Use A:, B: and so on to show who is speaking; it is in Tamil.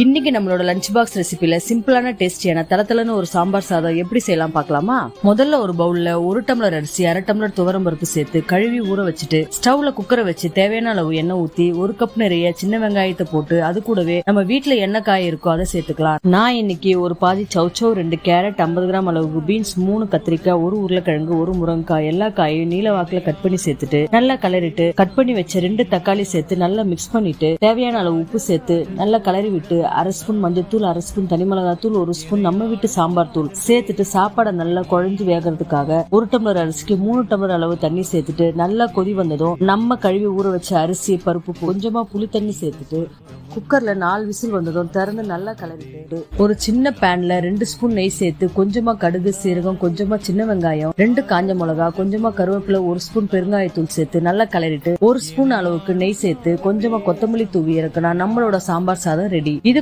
A: இன்னைக்கு நம்மளோட லஞ்ச் பாக்ஸ் ரெசிபில சிம்பிளான டேஸ்டியான தலத்தலன்னு ஒரு சாம்பார் சாதம் எப்படி செய்யலாம் பார்க்கலாமா? முதல்ல ஒரு பவுல்ல 1 டம்ளர் அரிசி, 1/2 டம்ளர் துவரம் பருப்பு சேர்த்து கழுவி ஊற வச்சுட்டு ஸ்டவ்ல குக்கரை வச்சு தேவையான அளவு எண்ணெய் ஊத்தி 1 கப் நிறைய சின்ன வெங்காயத்தை போட்டு அது கூடவே நம்ம வீட்டுல என்ன காய் இருக்கோ அதை சேர்த்துக்கலாம். நான் இன்னைக்கு ஒரு பாதி சௌச்சௌ, 2 கேரட், 50 கிராம் அளவுக்கு பீன்ஸ், 3 கத்திரிக்காய், 1 உருளைக்கிழங்கு, 1 முருங்கைக்காய், எல்லா காயும் நீல வாக்குல கட் பண்ணி சேர்த்துட்டு நல்லா கலரிட்டு கட் பண்ணி வச்ச 2 தக்காளி சேர்த்து நல்லா மிக்ஸ் பண்ணிட்டு தேவையான அளவு உப்பு சேர்த்து நல்லா கலரி விட்டு 1/2 ஸ்பூன் மஞ்சத்தூள், 1/2 ஸ்பூன் தனி மிளகாத்தூள், 1 ஸ்பூன் நம்ம வீட்டு சாம்பார் தூள் சேர்த்துட்டு சாப்பாடை நல்லா குழஞ்சு வேகிறதுக்காக 1 டம்ளர் அரிசிக்கு 3 டம்ளர் அளவு தண்ணி சேர்த்துட்டு நல்லா கொதி வந்ததும் நம்ம கழுவி ஊற வச்ச அரிசி, பருப்பு, கொஞ்சமா புளி தண்ணி சேர்த்துட்டு குக்கர்ல 4 விசில் வந்ததும் திறந்து நல்லா கலரிட்டு ஒரு சின்ன பேன்ல 2 ஸ்பூன் நெய் சேர்த்து கொஞ்சமா கடுகு, சீரகம், கொஞ்சமா சின்ன வெங்காயம், 2 காஞ்ச மிளகா, கொஞ்சமா கருவேப்பிலை, 1 ஸ்பூன் பெருங்காயத்தூள் சேர்த்து நல்லா கலரிட்டு 1 ஸ்பூன் அளவுக்கு நெய் சேர்த்து கொஞ்சமா கொத்தமல்லி தூவி இறக்குனா நம்மளோட சாம்பார் சாதம் ரெடி. இது